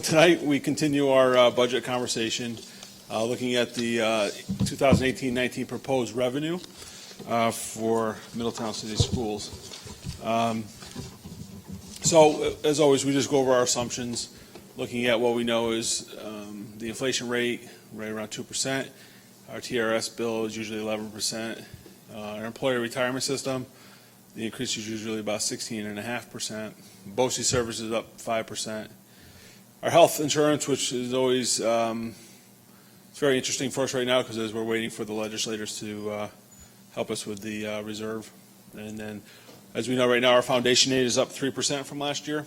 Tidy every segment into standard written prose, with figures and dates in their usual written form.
Tonight we continue our budget conversation, looking at the 2018-19 proposed revenue for Middletown City Schools. So, as always, we just go over our assumptions, looking at what we know is the inflation rate, right around 2%. Our TRS bill is usually 11%. Our employee retirement system, the increase is usually about 16.5%. BOCES services up 5%. Our health insurance, which is always it's very interesting for us right now because as we're waiting for the legislators to help us with the reserve. And then, as we know right now, our foundation aid is up 3% from last year,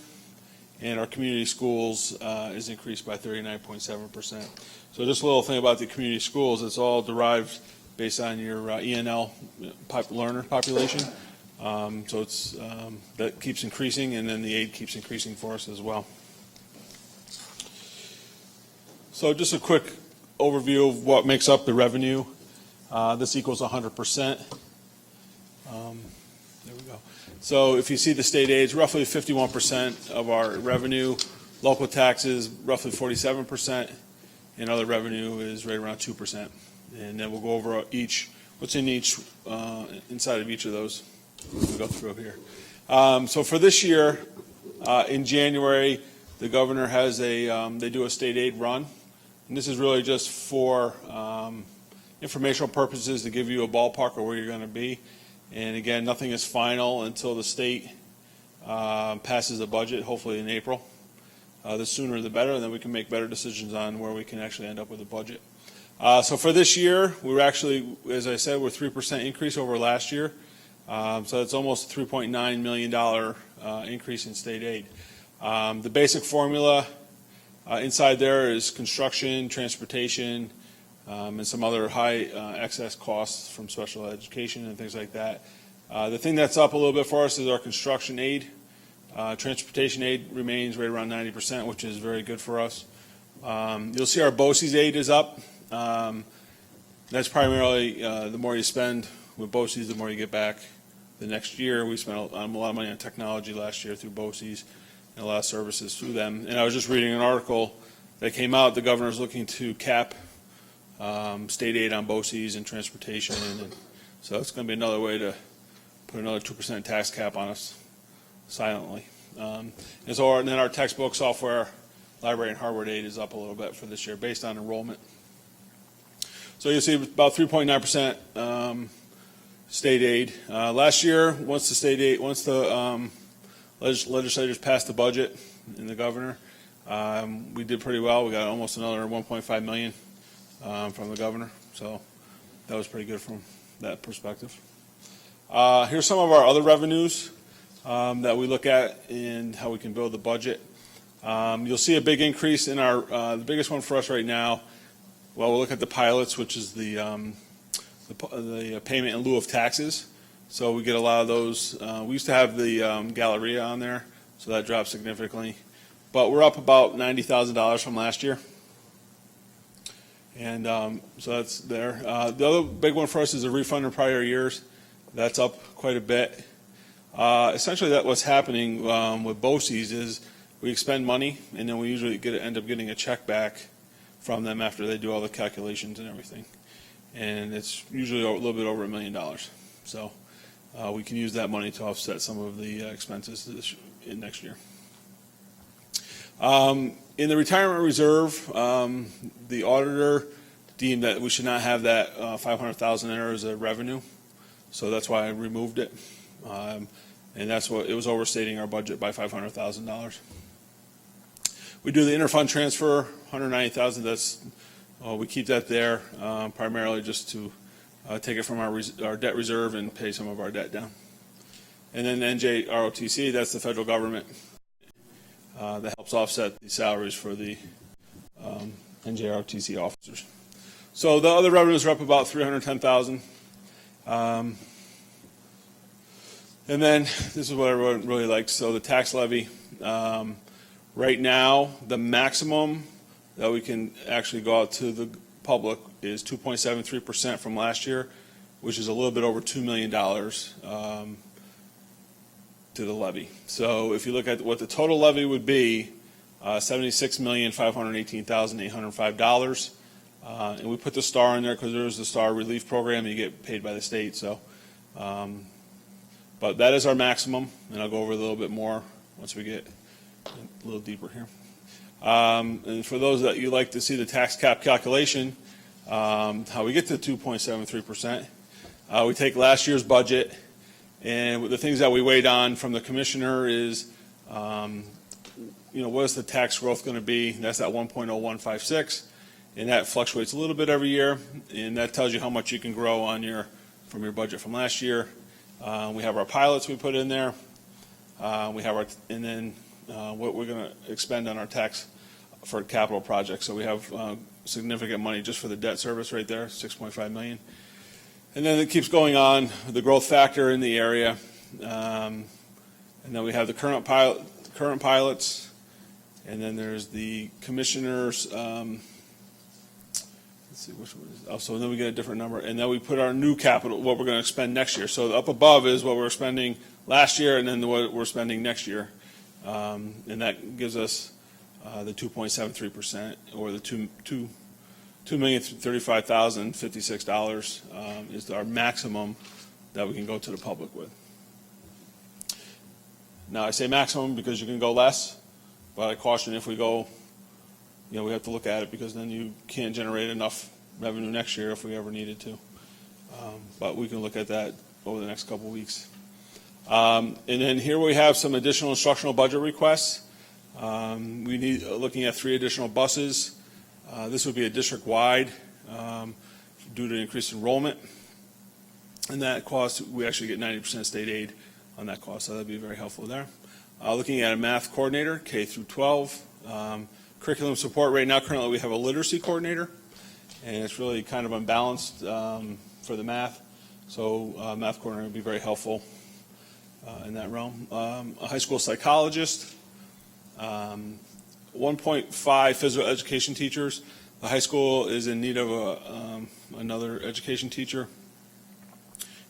and our community schools is increased by 39.7%. So just a little thing about the community schools, it's all derived based on your ENL learner population. So it's that keeps increasing, and then the aid keeps increasing for us as well. So just a quick overview of what makes up the revenue. This equals 100%. There we go. So if you see the state aids, roughly 51% of our revenue. Local taxes, roughly 47%. And other revenue is right around 2%. And then we'll go over what's in each, inside of each of those. We'll go through here. So for this year, in January, the governor has they do a state aid run. And this is really just for informational purposes to give you a ballpark of where you're going to be. And again, nothing is final until the state passes a budget, hopefully in April. The sooner the better, and then we can make better decisions on where we can actually end up with a budget. So for this year, we're actually, as I said, we're 3% increase over last year. So it's almost a $3.9 million increase in state aid. The basic formula inside there is construction, transportation, and some other high excess costs from special education and things like that. The thing that's up a little bit for us is our construction aid. Transportation aid remains right around 90%, which is very good for us. You'll see our BOCES aid is up. That's primarily the more you spend with BOCES, the more you get back the next year. We spent a lot of money on technology last year through BOCES and a lot of services through them. And I was just reading an article that came out. The governor's looking to cap state aid on BOCES and transportation. And so it's going to be another way to put another 2% tax cap on us silently. And then our textbook, software, library, and hardware aid is up a little bit for this year based on enrollment. So you'll see about 3.9% state aid. Last year, once the legislators passed the budget and the governor, we did pretty well. We got almost another $1.5 million from the governor. So that was pretty good from that perspective. Here's some of our other revenues that we look at and how we can build the budget. You'll see a big increase in our, the biggest one for us right now. Well, we'll look at the pilots, which is the payment in lieu of taxes. So we get a lot of those. We used to have the Galleria on there, so that dropped significantly. But we're up about $90,000 from last year. And so that's there. The other big one for us is a refund of prior years. That's up quite a bit. Essentially, what's happening with BOCES is we expend money, and then we usually end up getting a check back from them after they do all the calculations and everything. And it's usually a little bit over $1 million. So we can use that money to offset some of the expenses next year. In the retirement reserve, the auditor deemed that we should not have that $500,000 there as a revenue. So that's why I removed it. And that's what it was, overstating our budget by $500,000. We do the interfund transfer, $190,000. That's we keep that there primarily just to take it from our debt reserve and pay some of our debt down. And then NJROTC, that's the federal government that helps offset the salaries for the NJROTC officers. So the other revenues are up about $310,000. And then this is what everyone really likes. So the tax levy, right now, the maximum that we can actually go out to the public is 2.73% from last year, which is a little bit over $2 million to the levy. So if you look at what the total levy would be $76,518,805. And we put the STAR in there because there's the STAR relief program. You get paid by the state. So, but that is our maximum, and I'll go over a little bit more once we get a little deeper here. And for those that you like to see the tax cap calculation, how we get to 2.73%, we take last year's budget, and the things that we weighed on from the commissioner is, what is the tax growth going to be? That's at 1.0156, and that fluctuates a little bit every year, and that tells you how much you can grow from your budget from last year. We have our pilots we put in there. We have and then what we're going to expend on our tax for capital projects. So we have significant money just for the debt service right there, $6.5 million. And then it keeps going on, the growth factor in the area. And then we have the current pilots. And then there's the commissioners. Let's see, which one is it? Oh, so then we get a different number. And then we put our new capital, what we're going to expend next year. So up above is what we're spending last year, and then what we're spending next year. And that gives us the 2.73%, or the $2,035,056 is our maximum that we can go to the public with. Now I say maximum because you can go less, but I caution if we go, we have to look at it, because then you can't generate enough revenue next year if we ever needed to. But we can look at that over the next couple of weeks. And then here we have some additional instructional budget requests. We need looking at 3 additional buses. This would be a district-wide due to increased enrollment. And that cost, we actually get 90% state aid on that cost, so that would be very helpful there. Looking at a math coordinator, K through 12. Curriculum support, right now currently we have a literacy coordinator, and it's really kind of unbalanced for the math. So math coordinator would be very helpful in that realm. A high school psychologist. 1.5 physical education teachers. The high school is in need of another education teacher,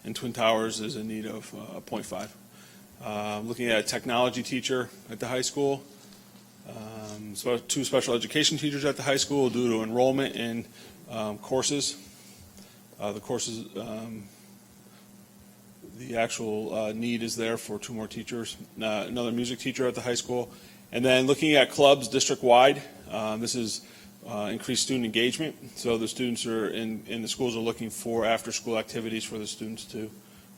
and Twin Towers is in need of a 0.5. Looking at a technology teacher at the high school, 2 special education teachers at the high school due to enrollment in courses. The courses, the actual need is there for 2 more teachers. Another music teacher at the high school. And then looking at clubs district-wide, this is increased student engagement. So the students are in the schools are looking for after-school activities for the students to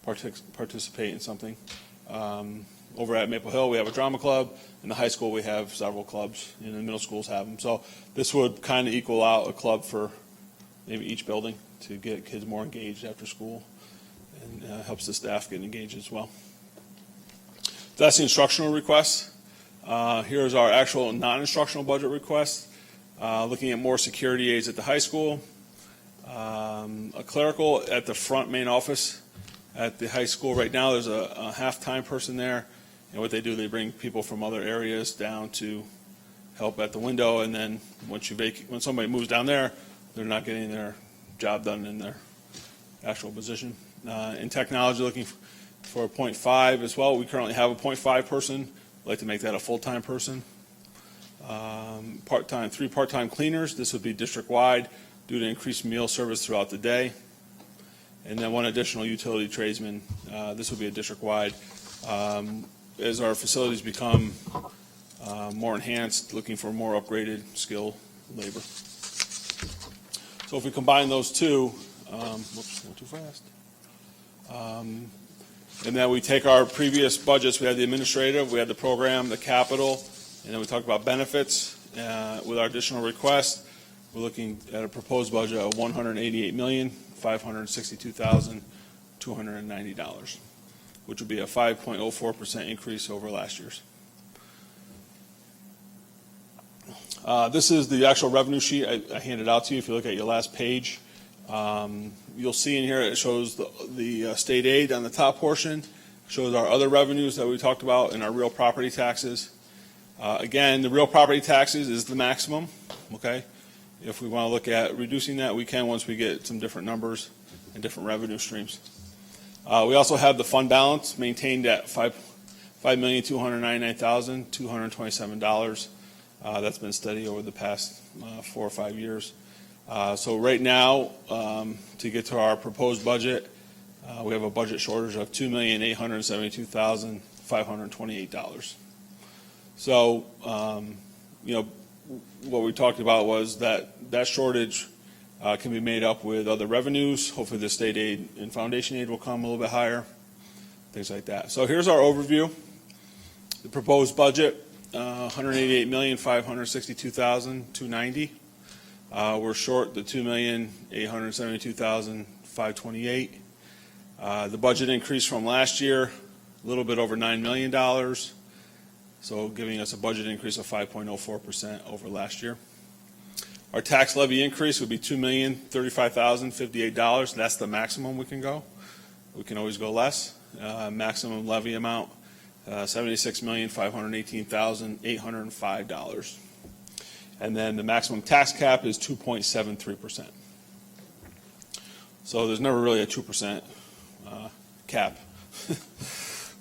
participate in something. Over at Maple Hill, we have a drama club. In the high school, we have several clubs. And the middle schools have them. So this would kind of equal out a club for maybe each building to get kids more engaged after school, and helps the staff get engaged as well. That's the instructional requests. Here's our actual non-instructional budget request. Looking at more security aides at the high school. A clerical at the front main office at the high school. Right now there's a half-time person there. And what they do, they bring people from other areas down to help at the window. And then when somebody moves down there, they're not getting their job done in their actual position. In technology, looking for a 0.5 as well. We currently have a 0.5 person. I'd like to make that a full-time person. 3 part-time cleaners. This would be district-wide due to increased meal service throughout the day. And then 1 additional utility tradesman. This would be a district-wide. As our facilities become more enhanced, looking for more upgraded skilled labor. So if we combine those 2, whoops, went too fast. And then we take our previous budgets. We had the administrative, we had the program, the capital, and then we talked about benefits. With our additional request, we're looking at a proposed budget of $188,562,290, which would be a 5.04% increase over last year's. This is the actual revenue sheet I handed out to you. If you look at your last page, you'll see in here it shows the state aid on the top portion, shows our other revenues that we talked about, and our real property taxes. Again, the real property taxes is the maximum, okay? If we want to look at reducing that, we can once we get some different numbers and different revenue streams. We also have the fund balance maintained at $5,299,227. That's been steady over the past 4 or 5 years. So right now, to get to our proposed budget, we have a budget shortage of $2,872,528. So, what we talked about was that shortage can be made up with other revenues. Hopefully the state aid and foundation aid will come a little bit higher, things like that. So here's our overview. The proposed budget, $188,562,290. We're short the $2,872,528. The budget increase from last year, a little bit over $9 million, so giving us a budget increase of 5.04% over last year. Our tax levy increase would be $2,035,058. That's the maximum we can go. We can always go less. Maximum levy amount, $76,518,805. And then the maximum tax cap is 2.73%. So there's never really a 2% cap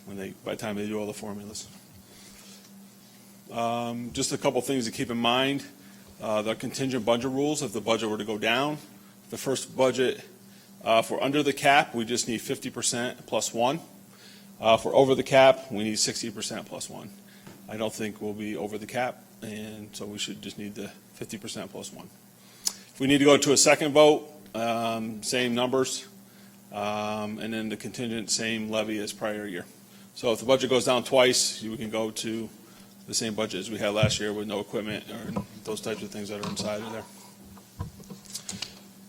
by the time they do all the formulas. Just a couple things to keep in mind. The contingent budget rules, if the budget were to go down, the first budget, for under the cap, we just need 50% plus 1. For over the cap, we need 60% plus 1. I don't think we'll be over the cap, and so we should just need the 50% plus 1. If we need to go to a second vote, same numbers, and then the contingent, same levy as prior year. So if the budget goes down twice, we can go to the same budget as we had last year with no equipment or those types of things that are inside of there.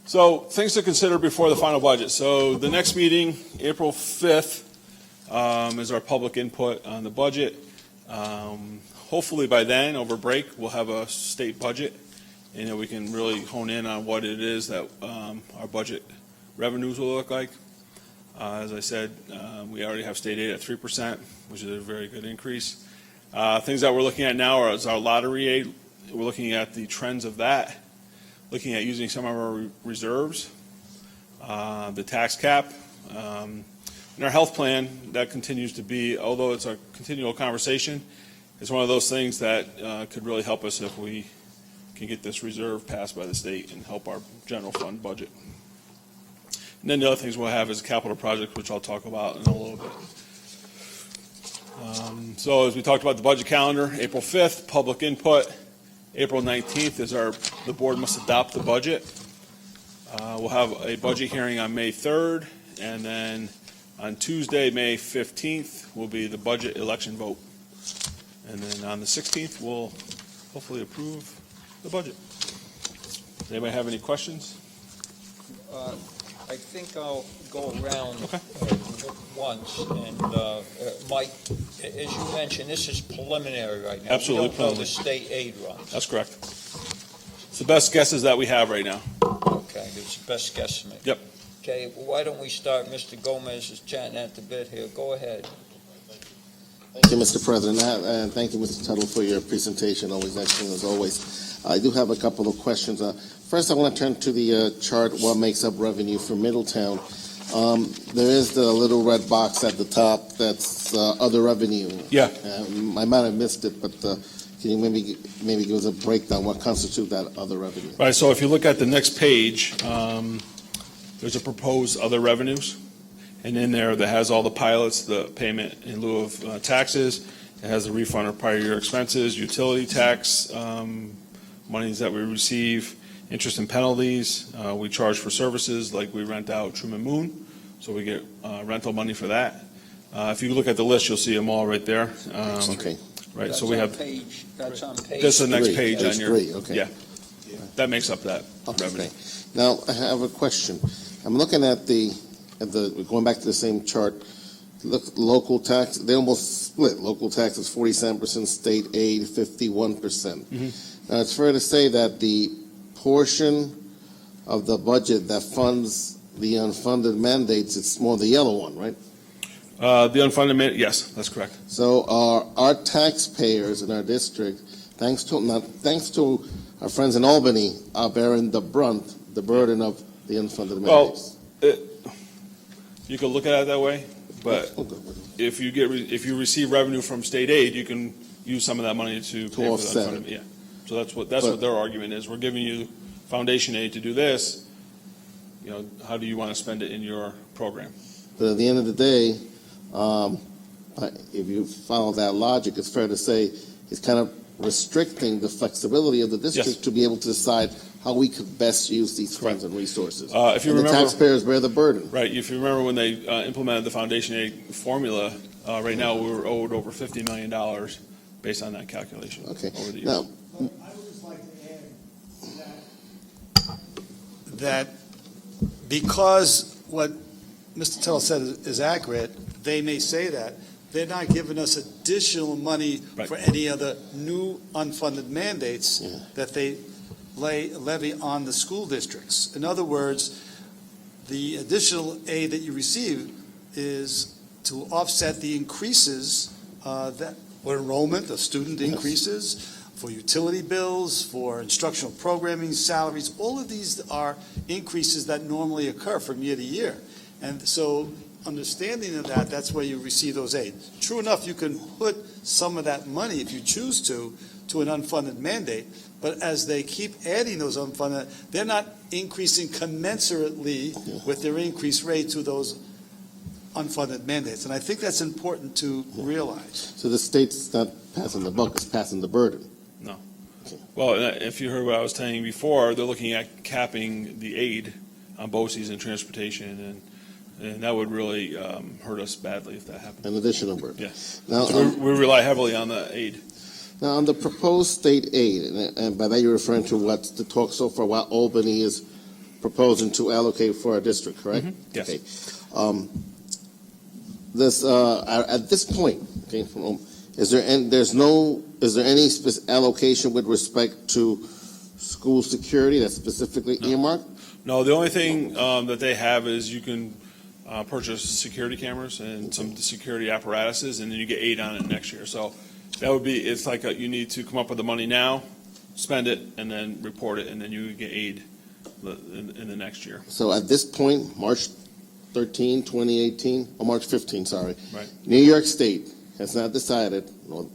So things to consider before the final budget. So the next meeting, April 5th, is our public input on the budget. Hopefully by then, over break, we'll have a state budget, and then we can really hone in on what it is that our budget revenues will look like. As I said, we already have state aid at 3%, which is a very good increase. Things that we're looking at now is our lottery aid. We're looking at the trends of that, looking at using some of our reserves, the tax cap, and our health plan. That continues to be, although it's a continual conversation, it's one of those things that could really help us if we can get this reserve passed by the state and help our general fund budget. And then the other things we'll have is a capital project, which I'll talk about in a little bit. So as we talked about the budget calendar, April 5th, public input. April 19th is the board must adopt the budget. We'll have a budget hearing on May 3rd, and then on Tuesday, May 15th, will be the budget election vote. And then on the 16th, we'll hopefully approve the budget. Does anybody have any questions? I think I'll go around Okay. once. And Mike, as you mentioned, this is preliminary right now. Absolutely We don't know the preliminary. state aid runs. That's correct. It's the best guesses that we have right now. Okay, it's the best guesstimate. Yep. Okay, well, why don't we start? Mr. Gomez is chatting at the bit here. Go ahead. Thank you, Mr. President, and thank you, Mr. Tuttle, for your presentation. Always excellent, as always. I do have a couple of questions. First, I want to turn to the chart, what makes up revenue for Middletown. There is the little red box at the top that's other revenue. Yeah. I might have missed it, but can you maybe give us a breakdown, what constitutes that other revenue? Right, so if you look at the next page, there's a proposed other revenues. And in there, that has all the pilots, the payment in lieu of taxes. It has the refund of prior year expenses, utility tax, monies that we receive, interest and penalties. We charge for services like we rent out Truman Moon, so we get rental money for that. If you look at the list, you'll see them all right there. Okay. Right, That's so we on have, page. That's on page. this is the next Three. page on Page your. 3, okay. Yeah, that makes up that revenue. Okay. Now, I have a question. I'm looking at going back to the same chart. Look, local tax, they almost split. Local tax is 47%, state aid 51%. Now, it's fair to say that the portion of the budget that funds the unfunded mandates, it's more the yellow one, right? The unfunded, yes, that's correct. So our taxpayers in our district, thanks to our friends in Albany, are bearing the burden of the unfunded mandates. You could look at it that way, but if you receive revenue from state aid, you can use some of that money to pay for offset the unfunded. Yeah. So that's what their argument is. We're giving you foundation aid to do this. How do you want to spend it in your program? But at the end of the day, if you follow that logic, it's fair to say it's kind of restricting the flexibility of the district Yes. to be able to decide how we could best use these funds and resources. If you and remember, the taxpayers bear the burden. right? If you remember when they implemented the foundation aid formula, right now we're owed over $50 million based on that calculation. Okay. Over the years. Now, I would just like to add that because what Mr. Tuttle said is accurate, they may say that, they're not giving us additional money Right. for any other new unfunded mandates Yeah. that they levy on the school districts. In other words, the additional aid that you receive is to offset the increases that for enrollment, the student increases, for utility bills, for instructional programming, salaries. All of these are increases that normally occur from year to year. And so understanding of that, that's where you receive those aids. True enough, you can put some of that money, if you choose to an unfunded mandate, but as they keep adding those unfunded, they're not increasing commensurately with their increased rate to those unfunded mandates. And I think that's important to realize. so the state's not passing the buck, it's passing the burden. Well, if you heard what I was saying before, they're looking at capping the aid on BOCES and transportation, and that would really hurt us badly if that happened. An additional burden. Yes. Now, So we rely heavily on the aid. now, on the proposed state aid, and by that you're referring to what's the talk so far, what Albany is proposing to allocate for our district, correct? Yes. Okay. At this point, okay, is there any allocation with respect to school security that's specifically earmarked? No, the only thing that they have is you can purchase security cameras and some security apparatuses, and then you get aid on it next year. So that would be, it's like you need to come up with the money now, spend it, and then report it, and then you get aid in the next year. So at this point, March 13, 2018, or March 15, sorry. Right. New York State has not decided that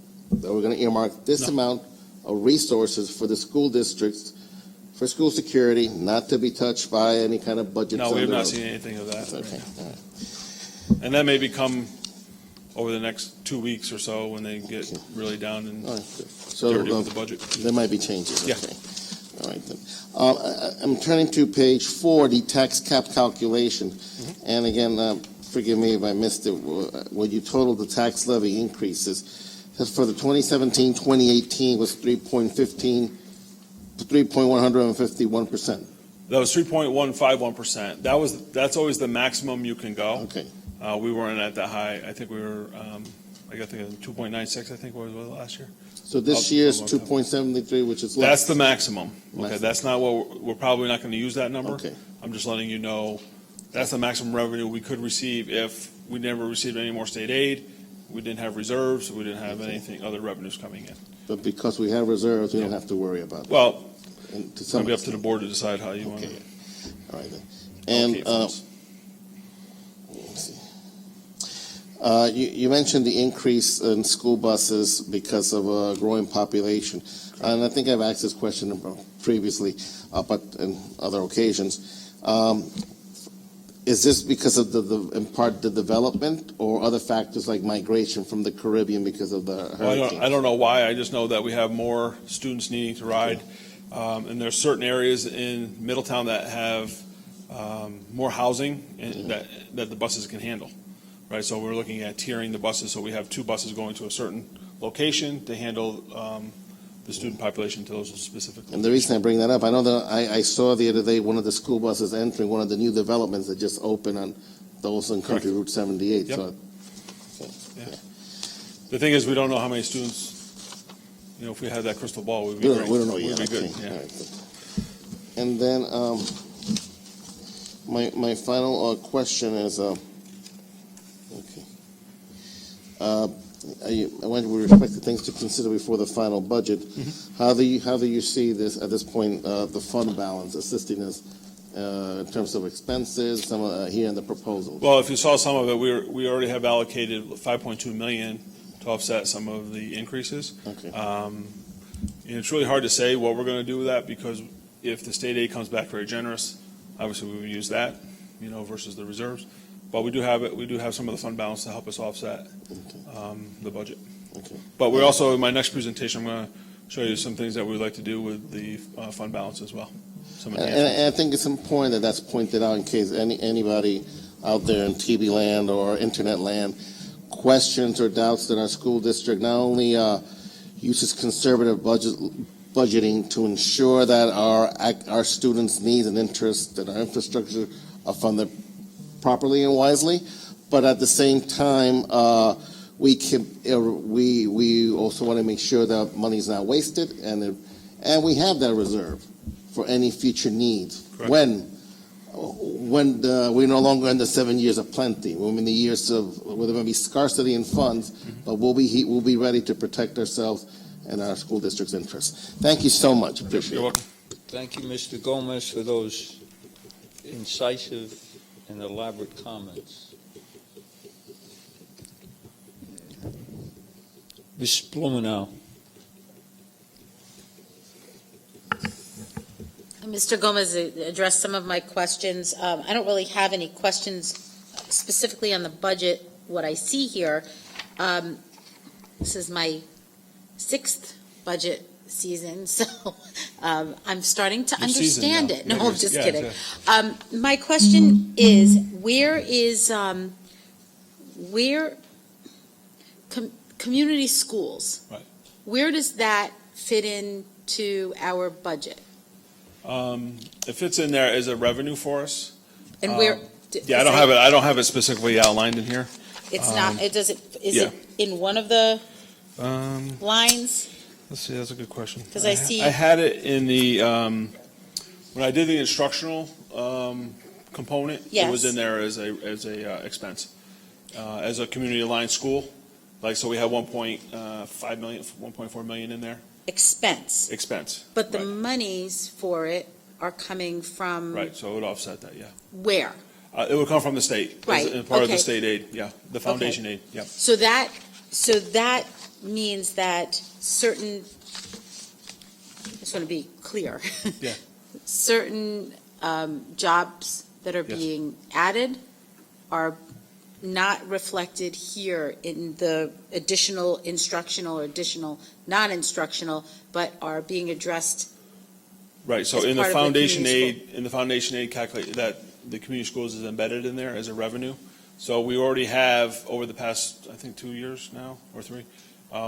we're going to earmark this amount of resources for the school districts for school security, not to be touched by any kind of budget. No, we have not seen anything of that. Okay, right now. all right. And that may become over the next 2 weeks or so when they get really down and All right, good. So dirty with the budget. there might be changes. Yeah. Okay. All right then. I'm turning to page 4, the tax cap calculation. Mm-hmm. And again, forgive me if I missed it. When you total the tax levy increases, for the 2017-2018 was 3.151%. That was 3.151%. That's always the maximum you can go. Okay. We weren't at that high. I think we were, I think 2.96, I think was last year. So this year's 2.73, which is less. That's the maximum. Okay, Maximum. that's not what, we're probably not going to use that number. Okay. I'm just letting you know, that's the maximum revenue we could receive if we never received any more state aid, we didn't have reserves, we didn't have anything, other revenues coming in. But because we have reserves, we don't have to worry about it. Well, And to it's some going to be up to the extent. board to decide how you want to. Okay. All right then. And let's see. You mentioned the increase in school buses because of a growing population. And I think I've asked this question previously, but in other occasions. Is this because of in part the development or other factors like migration from the Caribbean because of the hurricane? I don't know why, I just know that we have more students needing to ride. And there's certain areas in Middletown that have more housing and that the buses can handle, right? So we're looking at tiering the buses, so we have 2 buses going to a certain location to handle the student population to those specific And the reason I bring that up, I know that I saw the other day one of the school buses entering one of the new developments that just opened on those on Country Route 78. Yep. So, The thing is, we don't know how many students, if we had that crystal ball, we'd be we great. don't know We'd yet. be good, Okay. yeah. All right. And then my final question is, okay. I went with respect to things to consider before the final budget. Mm-hmm. How do you see this at this point, the fund balance assisting us in terms of expenses, some here in the proposal? Well, if you saw some of it, we already have allocated $5.2 million to offset some of the increases. Okay. And it's really hard to say what we're going to do with that, because if the state aid comes back very generous, obviously we would use that, versus the reserves. But we do have some of the fund balance to help us offset the budget. Okay. But we're also, in my next presentation, I'm going to show you some things that we'd like to do with the fund balance as well. Some enhancements. And I think it's important that that's pointed out in case anybody out there in TV land or internet land questions or doubts that our school district not only uses conservative budgeting to ensure that our students' needs and interests and our infrastructure are funded properly and wisely, but at the same time, we also want to make sure that money is not wasted, and we have that reserve for any future needs. Correct. When we're no longer in the 7 years of plenty, when we're in the years of where there may be scarcity in funds, but we'll be ready to protect ourselves and our school district's interests. Thank you so much. Appreciate You're it. welcome. Thank you, Mr. Gomez, for those incisive and elaborate comments. Ms. Blumenau. Mr. Gomez addressed some of my questions. I don't really have any questions specifically on the budget. What I see here, this is my 6th budget season, so I'm starting to You're understand seasoned it. now. No, I'm just Yeah, kidding. My question is, community schools? Right. Where does that fit into our budget? It fits in there as a revenue for us. And where? Yeah, I don't have it specifically outlined in here. It's not, is yeah. it in one of the Um, lines? Let's see, that's a good question. 'Cause I see- I had it in the, when I did the instructional component, it was Yes. in there as a expense. As a community aligned school, so we have 1.5 million, 1.4 million in there, Expense. expense. But the Right. monies for it are coming from Right, so it would offset that, yeah. where? It would come from the state. Right, As part of the okay. state aid, yeah, the foundation aid, yeah. So that means that certain, I just want to be clear. Yeah. Certain jobs that are Yes. being added are not reflected here in the additional instructional or additional non-instructional, but are being addressed. Right, so As in the part of the foundation community aid, calculate that the community schools is embedded in there as a revenue. So we already have, over the past, I think, 2 years now, or 3,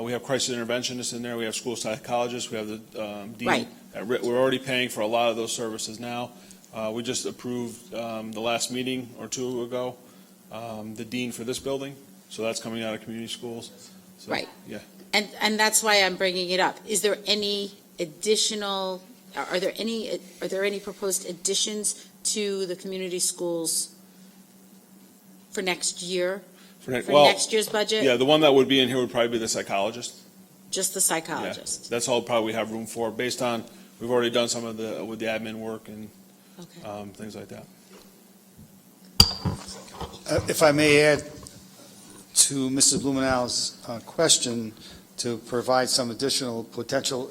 we have crisis interventionists in there, we have school psychologists, we have the dean. Right. We're already paying for a lot of those services now. We just approved, the last meeting or 2 ago, the dean for this building, so that's coming out of community schools. So, Right. Yeah. And that's why I'm bringing it up. Is there any additional, are there any proposed additions to the community schools for next year, for Well, next year's budget? yeah, the one that would be in here would probably be the psychologist. Just the Yeah, psychologist? that's all probably we have room for, based on, we've already done some of with the admin work and Okay. things like that. If I may add to Mrs. Blumenau's question, to provide some additional potential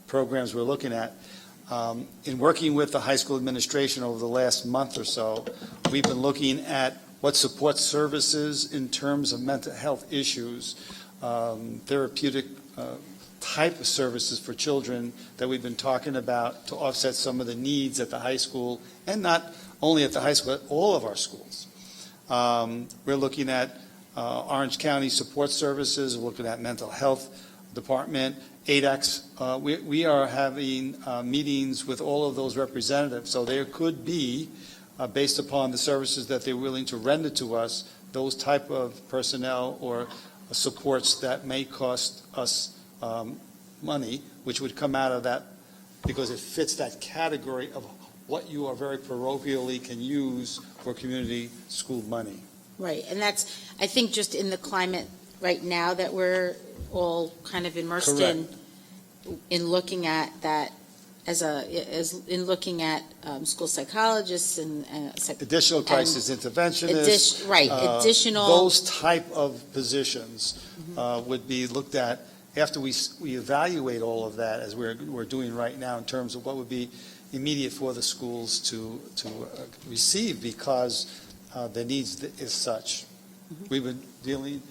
programs we're looking at. In working with the high school administration over the last month or so, we've been looking at what support services in terms of mental health issues, therapeutic type of services for children that we've been talking about to offset some of the needs at the high school, and not only at the high school, but all of our schools. We're looking at Orange County Support Services, we're looking at Mental Health Department, ADEX. We are having meetings with all of those representatives, so there could be, based upon the services that they're willing to render to us, those type of personnel or supports that may cost us money, which would come out of that, because it fits that category of what you are very parochially can use for community school money. Right, and that's, I think, just in the climate right now that we're all kind of immersed in looking at that in looking at school psychologists and Additional crisis interventionists. additional. Those type of positions would be looked at after we evaluate all of that, as we're doing right now, in terms of what would be immediate for the schools to receive, because the needs is such. We've been dealing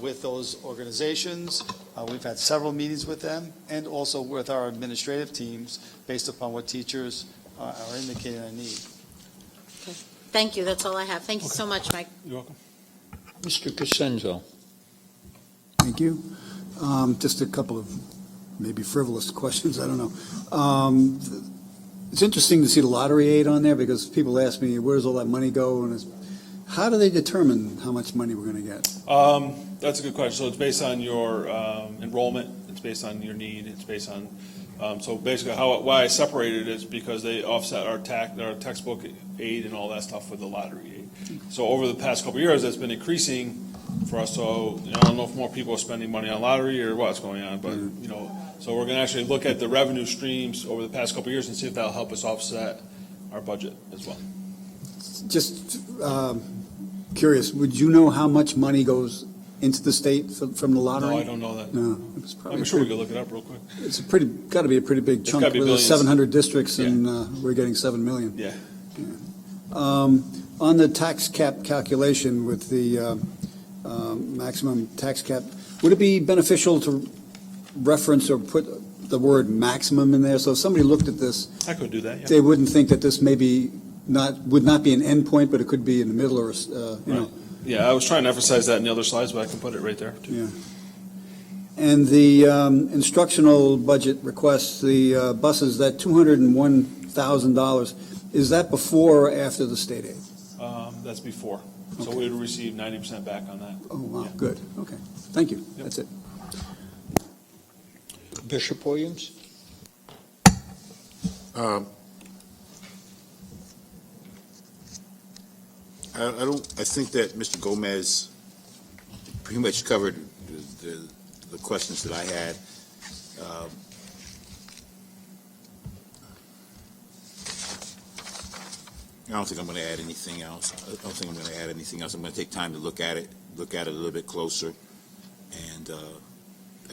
with those organizations. We've had several meetings with them, and also with our administrative teams, based upon what teachers are indicating a need. Thank you, that's all I have. Thank you so much, Mike. You're welcome. Mr. Cosenzo. Thank you. Just a couple of maybe frivolous questions, I don't know. It's interesting to see the lottery aid on there, because people ask me, where does all that money go? And how do they determine how much money we're going to get? That's a good question. So it's based on your enrollment, it's based on your need, it's based on, so basically why I separated it is because they offset our textbook aid and all that stuff with the lottery aid. So over the past couple of years, that's been increasing for us. So I don't know if more people are spending money on lottery or what's going on, but so we're going to actually look at the revenue streams over the past couple of years and see if that'll help us offset our budget as well. Just curious, would you know how much money goes into the state from the lottery? No, I don't know that. No, it's probably I'm sure we could look it up real quick. It's got to be a pretty big It's chunk. gotta be With billions. 700 districts, and we're getting 7 million. Yeah. On the tax cap calculation with the maximum tax cap, would it be beneficial to reference or put the word maximum in there? So if somebody looked at this, I could do that, yeah. they wouldn't think that this would not be an end point, but it could be in the middle, or Right. Yeah, I was trying to emphasize that in the other slides, but I can put it right there, too. Yeah. And the instructional budget requests, the buses, that $201,000, is that before or after the state aid? That's before. So Okay. we would receive 90% back on that. Oh, wow, Yeah. good, okay. Thank you, Yep. that's it. Bishop Williams. I think that Mr. Gomez pretty much covered the questions that I had. I don't think I'm going to add anything else. I'm going to take time to look at it a little bit closer, and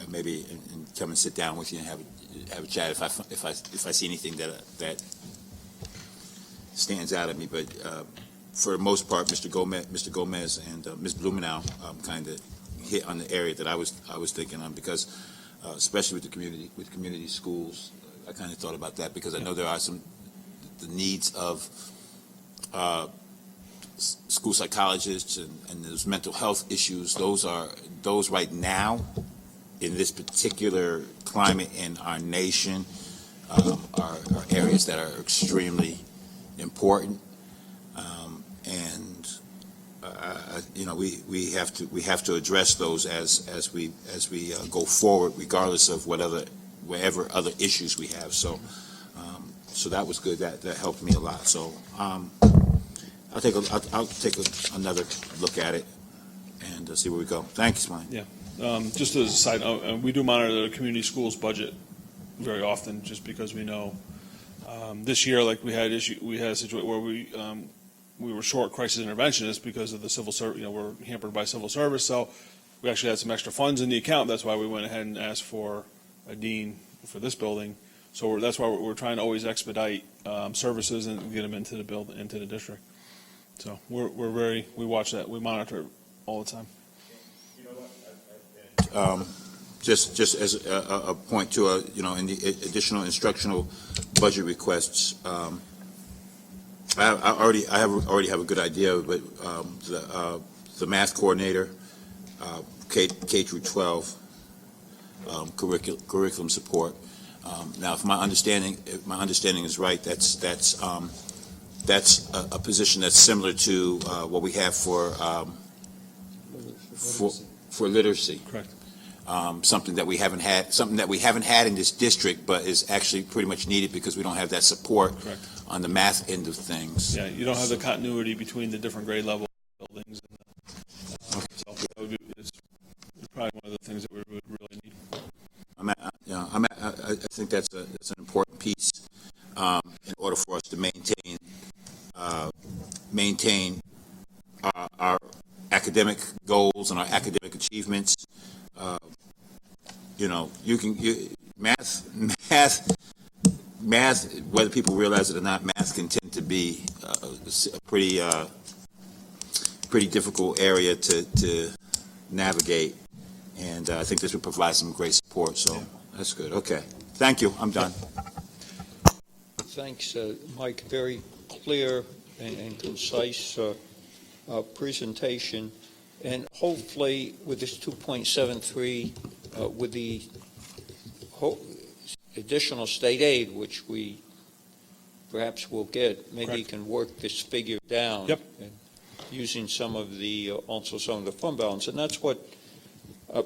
maybe and come and sit down with you and have a chat if I see anything that stands out at me. But for the most part, Mr. Gomez and Ms. Blumenau kind of hit on the area that I was thinking on, because especially with the community schools, I kind of thought about that, because I know there are the needs of school psychologists and those mental health issues. Those right now, in this particular climate in our nation, are areas that are extremely important. And we have to address those as we go forward, regardless of whatever other issues we have. So that was good. That helped me a lot. So I'll take another look at it and see where we go. Thanks, Mike. Yeah. Just as a side note, we do monitor the community schools budget very often, just because we know this year, like we had a situation where we were short crisis interventionists because of the civil service. We're hampered by civil service, so we actually had some extra funds in the account. That's why we went ahead and asked for a dean for this building. So that's why we're trying to always expedite services and get them into the district. So we watch that. We monitor it all the time. Just as a point to in the additional instructional budget requests, I already have a good idea, but the math coordinator, K through 12, curriculum support. Now, if my understanding is right, that's a position that's similar to what we have for literacy. Correct. Something that we haven't had in this district, but is actually pretty much needed because we don't have that support. Correct. On the math end of things. Yeah, you don't have the continuity between the different grade level buildings. So that would be, it's probably one of the things that we would really need. I think that's an important piece in order for us to maintain our academic goals and our academic achievements. math, whether people realize it or not, math can tend to be a pretty difficult area to navigate. And I think this would provide some great support, so that's good. Okay. Thank you. I'm done. Thanks, Mike. Very clear and concise presentation. And hopefully with this 2.73, with the additional state aid, which we perhaps will get, maybe you can work this figure down. Yep. And using some of the, also some of the fund balance. And that's what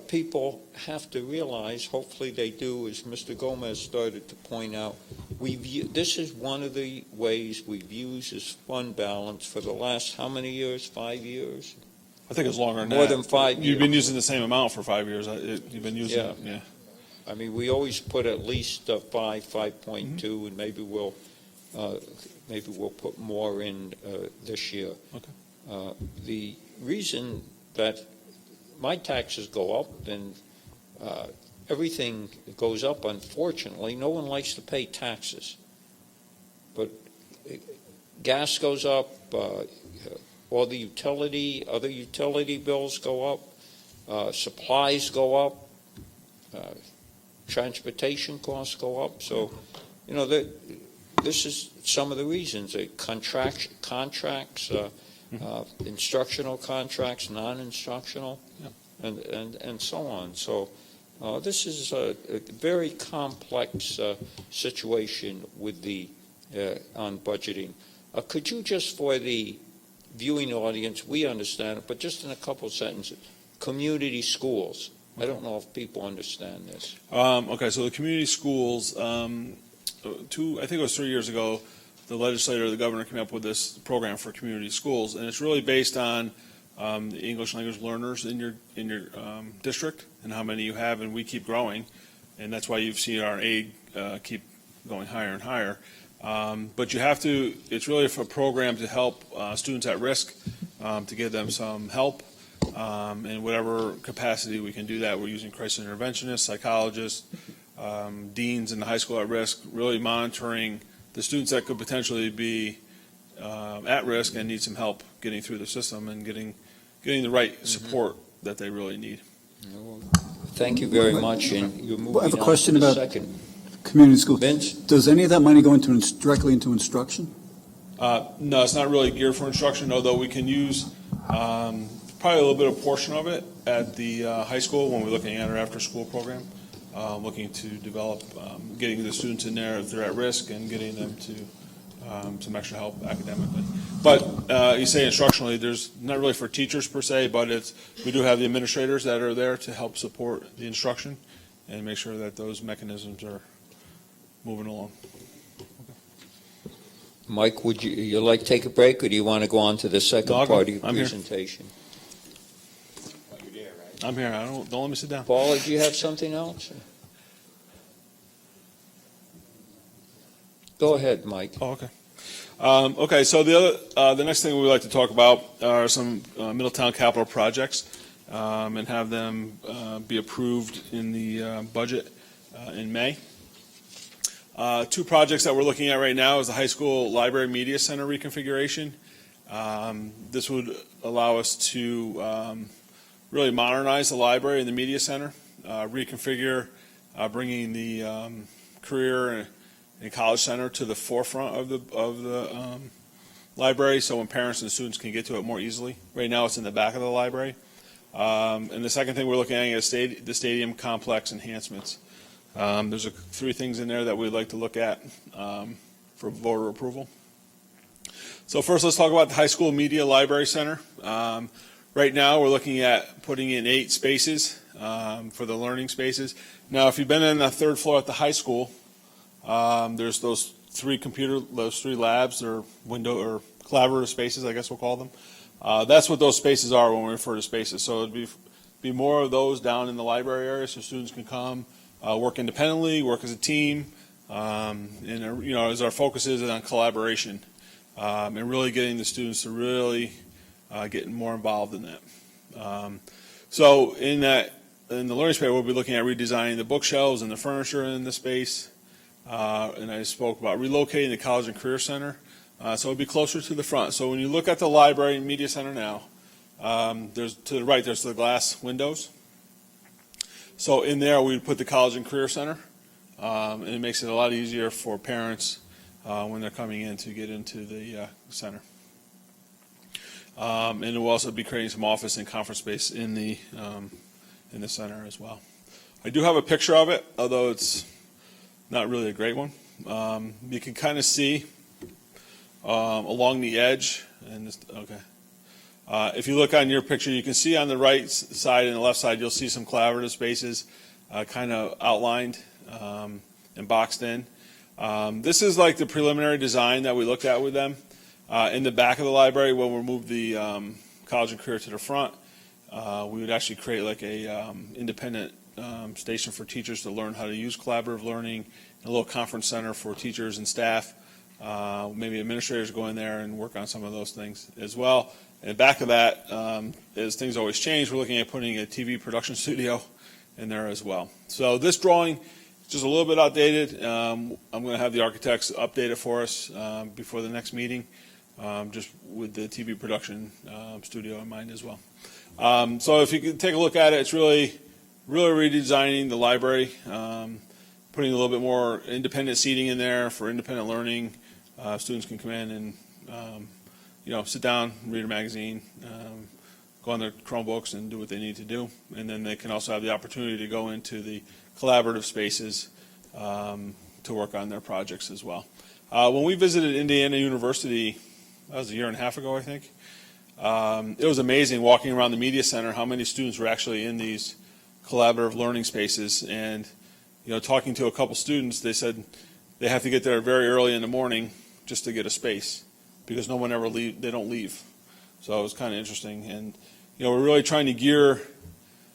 people have to realize, hopefully they do, as Mr. Gomez started to point out, this is one of the ways we've used this fund balance for the last, how many years? 5 years? I think it's longer than More that. than 5 years. You've been using the same amount for 5 years. You've been using it, yeah. I mean, we always put at least 5.2, and maybe we'll put more in this year. Okay. The reason that my taxes go up and everything goes up, unfortunately, no one likes to pay taxes. But gas goes up, all the other utility bills go up, supplies go up, transportation costs go up. So, this is some of the reasons. Contracts, instructional contracts, non-instructional, and so on. So this is a very complex situation with the on budgeting. Could you just, for the viewing audience, we understand it, but just in a couple sentences, community schools. I don't know if people understand this. Okay, so the community schools, I think it was 3 years ago, the legislator, the governor came up with this program for community schools, and it's really based on the English language learners in your district and how many you have, and we keep growing, and that's why you've seen our aid keep going higher and higher. But it's really a program to help students at risk, to give them some help in whatever capacity we can do that. We're using crisis interventionists, psychologists, deans in the high school at risk, really monitoring the students that could potentially be at risk and need some help getting through the system and getting the right support that they really need. Thank you very much. And you're moving I have a on question to the about second. community school. Vince? Does any of that money go directly into instruction? No, it's not really geared for instruction, although we can use probably a little bit of portion of it at the high school when we're looking at our after-school program, looking to develop, getting the students in there if they're at risk and getting them to some extra help academically. But you say instructionally, there's not really for teachers per se, but we do have the administrators that are there to help support the instruction and make sure that those mechanisms are moving along. Mike, would you like to take a break, or do you want to go on to the second No, I'll go. part of your I'm here. presentation? I'm here. Don't let me sit down. Paula, do you have something else? Go ahead, Mike. Oh, okay. Okay, so the next thing we'd like to talk about are some Middletown capital projects and have them be approved in the budget in May. Two projects that we're looking at right now is the high school library media center reconfiguration. This would allow us to really modernize the library and the media center, reconfigure, bringing the career and college center to the forefront of the library, so when parents and students can get to it more easily. Right now, it's in the back of the library. And the second thing we're looking at is the stadium complex enhancements. There's three things in there that we'd like to look at for voter approval. So first, let's talk about the high school media library center. Right now, we're looking at putting in 8 spaces for the learning spaces. Now, if you've been in the third floor at the high school, there's those 3 labs or window or collaborative spaces, I guess we'll call them. That's what those spaces are when we refer to spaces. So it'd be more of those down in the library area, so students can come, work independently, work as a team, and as our focus is on collaboration and really getting the students to really getting more involved in that. So in that in the learning space, we'll be looking at redesigning the bookshelves and the furniture in the space. And I spoke about relocating the College and Career Center. So it'll be closer to the front. So when you look at the library and media center now, there's to the right, there's the glass windows. So in there, we put the College and Career Center. And it makes it a lot easier for parents when they're coming in to get into the center. And it will also be creating some office and conference space in the center as well. I do have a picture of it, although it's not really a great one. You can kind of see along the edge, and if you look on your picture, you can see on the right side and the left side, you'll see some collaborative spaces kind of outlined and boxed in. This is like the preliminary design that we looked at with them. In the back of the library, when we move the College and Career to the front, we would actually create like a independent station for teachers to learn how to use collaborative learning, a little conference center for teachers and staff. Maybe administrators go in there and work on some of those things as well. And back of that, as things always change, we're looking at putting a TV production studio in there as well. So this drawing is just a little bit outdated. I'm going to have the architects update it for us before the next meeting, just with the TV production studio in mind as well. So if you can take a look at it, it's really redesigning the library, putting a little bit more independent seating in there for independent learning. Students can come in and sit down, read a magazine, go on their Chromebooks and do what they need to do. And then they can also have the opportunity to go into the collaborative spaces to work on their projects as well. When we visited Indiana University, that was a year and a half ago, I think, it was amazing walking around the media center how many students were actually in these collaborative learning spaces. And talking to a couple students, they said they have to get there very early in the morning just to get a space because no one ever they don't leave. So it was kind of interesting. And we're really trying to gear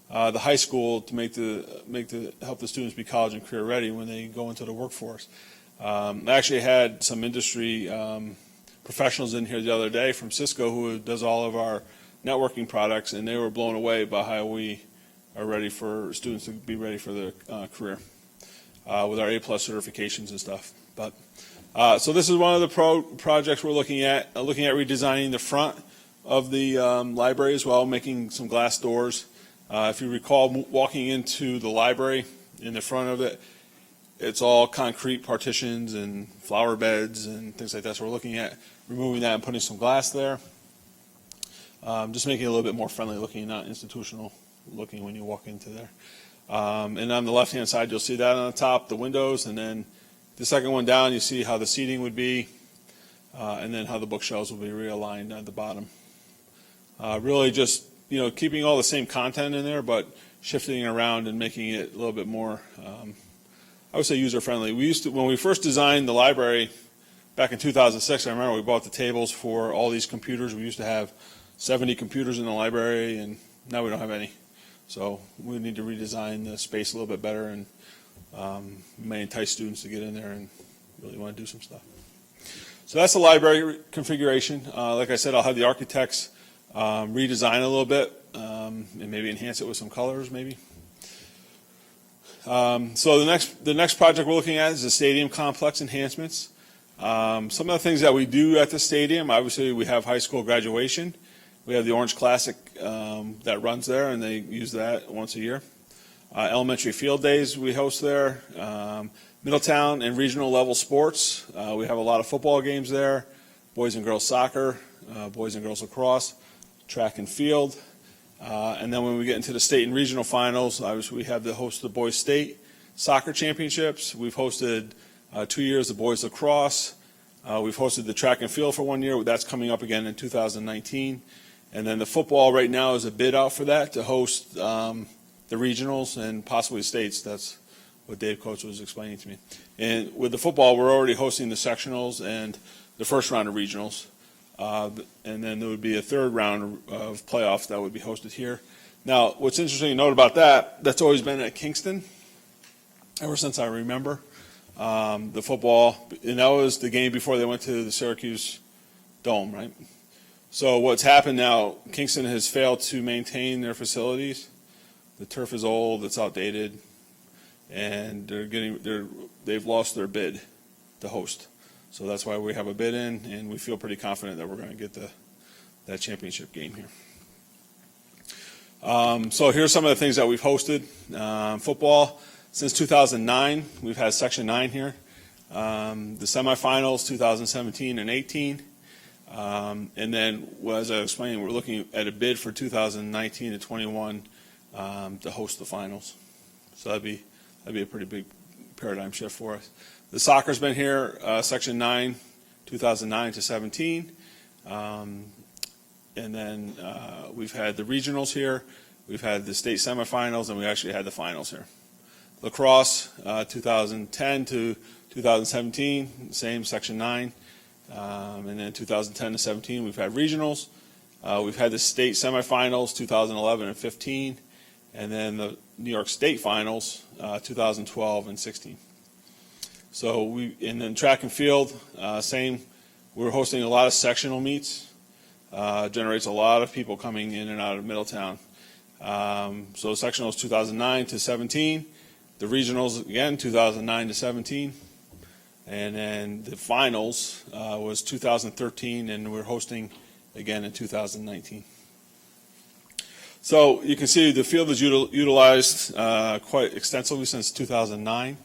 the high school to help the students be college and career ready when they go into the workforce. I actually had some industry professionals in here the other day from Cisco who does all of our networking products, and they were blown away by how we are ready for students to be ready for their career with our A+ certifications and stuff. But so this is one of the projects we're looking at redesigning the front of the library as well, making some glass doors. If you recall, walking into the library, in the front of it, it's all concrete partitions and flower beds and things like that. So we're looking at removing that and putting some glass there. Just making it a little bit more friendly looking, not institutional looking when you walk into there. And on the left-hand side, you'll see that on the top, the windows, and then the second one down, you see how the seating would be, and then how the bookshelves will be realigned at the bottom. Really just, keeping all the same content in there, but shifting it around and making it a little bit more, I would say, user-friendly. When we first designed the library back in 2006, I remember we bought the tables for all these computers. We used to have 70 computers in the library, and now we don't have any. So we need to redesign the space a little bit better and may entice students to get in there and really want to do some stuff. So that's the library configuration. Like I said, I'll have the architects redesign a little bit and maybe enhance it with some colors maybe. So the next project we're looking at is the stadium complex enhancements. Some of the things that we do at the stadium, obviously we have high school graduation. We have the Orange Classic that runs there, and they use that once a year. Elementary field days we host there. Middletown and regional level sports. We have a lot of football games there. Boys and girls soccer, boys and girls lacrosse, track and field. And then when we get into the state and regional finals, obviously we have the host of the boys state soccer championships. We've hosted 2 years the boys lacrosse. We've hosted the track and field for 1 year. That's coming up again in 2019. And then the football right now is a bid out for that to host the regionals and possibly states. That's what Dave Coates was explaining to me. And with the football, we're already hosting the sectionals and the first round of regionals. And then there would be a third round of playoffs that would be hosted here. Now, what's interesting to note about that, that's always been at Kingston ever since I remember. The football, and that was the game before they went to the Syracuse Dome, right? So what's happened now, Kingston has failed to maintain their facilities. The turf is old, it's outdated, and they've lost their bid to host. So that's why we have a bid in, and we feel pretty confident that we're going to get that championship game here. So here's some of the things that we've hosted. Football, since 2009, we've had Section 9 here. The semifinals, 2017 and 18. And then, well, as I explained, we're looking at a bid for 2019 to 21 to host the finals. So that'd be a pretty big paradigm shift for us. The soccer's been here, Section 9, 2009 to 17. And then we've had the regionals here. We've had the state semifinals, and we actually had the finals here. Lacrosse, 2010 to 2017, same Section 9. And then 2010 to 17, we've had regionals. We've had the state semifinals, 2011 and 15. And then the New York State finals, 2012 and 16. So and then track and field, same. We're hosting a lot of sectional meets. Generates a lot of people coming in and out of Middletown. So sectionals 2009 to 17. The regionals, again, 2009 to 17. And then the finals was 2013, and we're hosting again in 2019. So you can see the field is utilized quite extensively since 2009.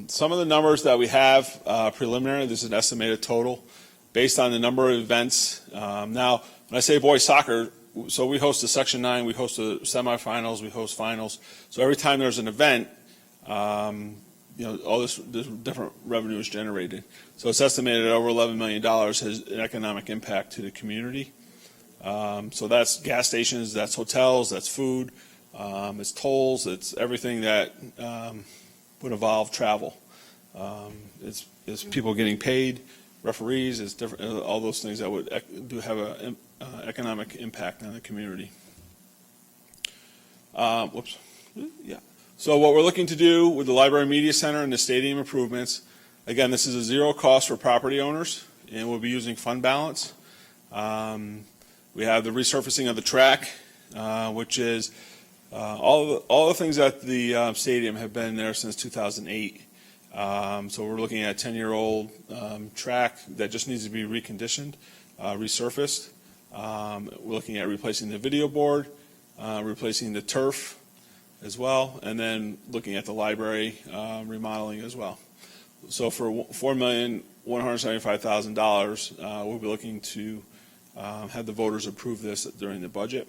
Some of the numbers that we have preliminary, this is an estimated total based on the number of events. Now, when I say boys soccer, so we host the Section 9, we host the semifinals, we host finals. So every time there's an event, all this different revenue is generated. So it's estimated at over $11 million has an economic impact to the community. So that's gas stations, that's hotels, that's food, it's tolls, it's everything that would involve travel. It's people getting paid, referees, it's different, all those things that would do have an economic impact on the community. So what we're looking to do with the Library Media Center and the stadium improvements, again, this is a zero cost for property owners, and we'll be using fund balance. We have the resurfacing of the track, which is all the things at the stadium have been there since 2008. So we're looking at a 10-year-old track that just needs to be reconditioned, resurfaced. We're looking at replacing the video board, replacing the turf as well, and then looking at the library remodeling as well. So for $4,175,000, we'll be looking to have the voters approve this during the budget.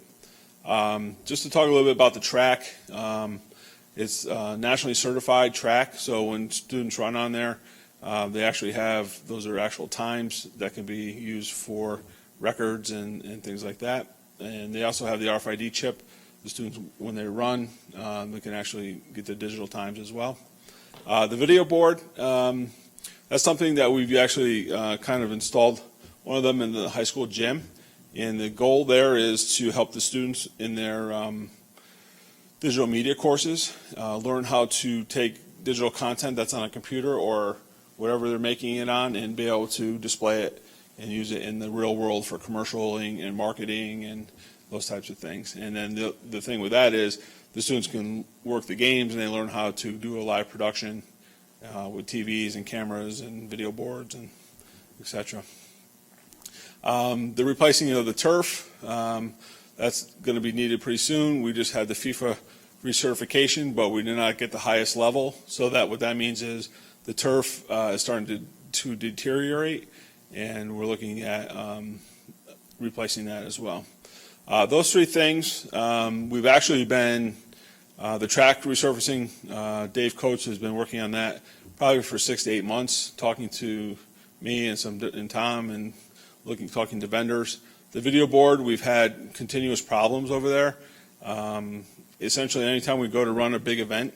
Just to talk a little bit about the track, it's a nationally certified track, so when students run on there, they actually have, those are actual times that can be used for records and things like that. And they also have the RFID chip. The students, when they run, they can actually get the digital times as well. The video board, that's something that we've actually kind of installed one of them in the high school gym. And the goal there is to help the students in their digital media courses learn how to take digital content that's on a computer or whatever they're making it on and be able to display it and use it in the real world for commercialing and marketing and those types of things. And then the thing with that is the students can work the games and they learn how to do a live production with TVs and cameras and video boards and et cetera. The replacing of the turf, that's going to be needed pretty soon. We just had the FIFA recertification, but we did not get the highest level. So that what that means is the turf is starting to deteriorate, and we're looking at replacing that as well. Those three things, we've actually been, the track resurfacing, Dave Coates has been working on that probably for 6 to 8 months, talking to me and Tom and talking to vendors. The video board, we've had continuous problems over there. Essentially, anytime we go to run a big event,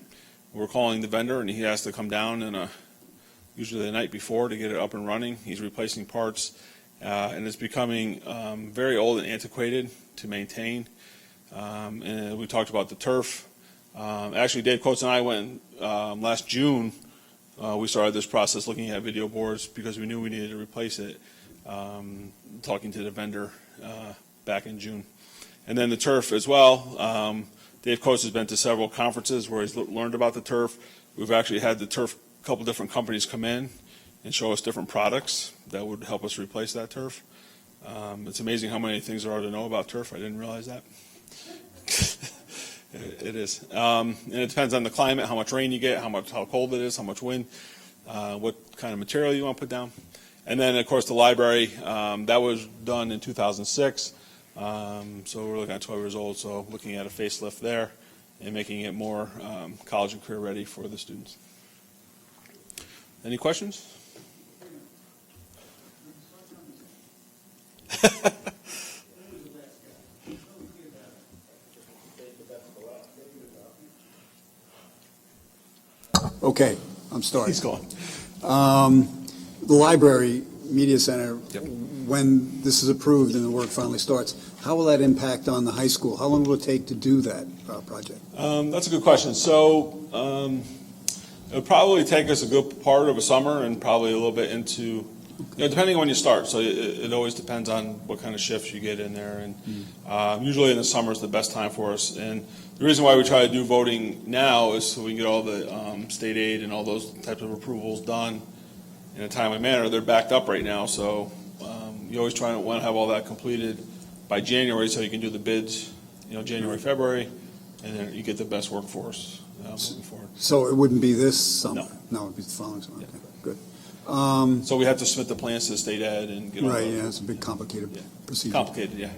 we're calling the vendor, and he has to come down usually the night before to get it up and running. He's replacing parts, and it's becoming very old and antiquated to maintain. And we talked about the turf. Actually, Dave Coates and I went last June. We started this process looking at video boards because we knew we needed to replace it. Talking to the vendor back in June. And then the turf as well. Dave Coates has been to several conferences where he's learned about the turf. We've actually had the turf, a couple different companies come in and show us different products that would help us replace that turf. It's amazing how many things there are to know about turf. I didn't realize that. It is. And it depends on the climate, how much rain you get, how cold it is, how much wind, what kind of material you want to put down. And then, of course, the library, that was done in 2006. So we're looking at 12 years old, so looking at a facelift there and making it more college and career ready for the students. Any questions? Okay, I'm starting. He's going. The library, media center, Yep. when this is approved and the work finally starts, how will that impact on the high school? How long will it take to do that project? That's a good question. So it'll probably take us a good part of a summer and probably a little bit into, depending on when you start. So it always depends on what kind of shifts you get in there. And usually in the summer is the best time for us. And the reason why we try to do voting now is so we can get all the state aid and all those types of approvals done in a timely manner. They're backed up right now, so you always try to want to have all that completed by January so you can do the bids, January, February, and then you get the best workforce moving forward. So it wouldn't be this summer? No. No, it'd be the following summer. Yeah. Okay, good. So we have to submit the plans to the state ed and get all Right, the yeah, it's a big complicated Yeah. procedure. complicated, yeah.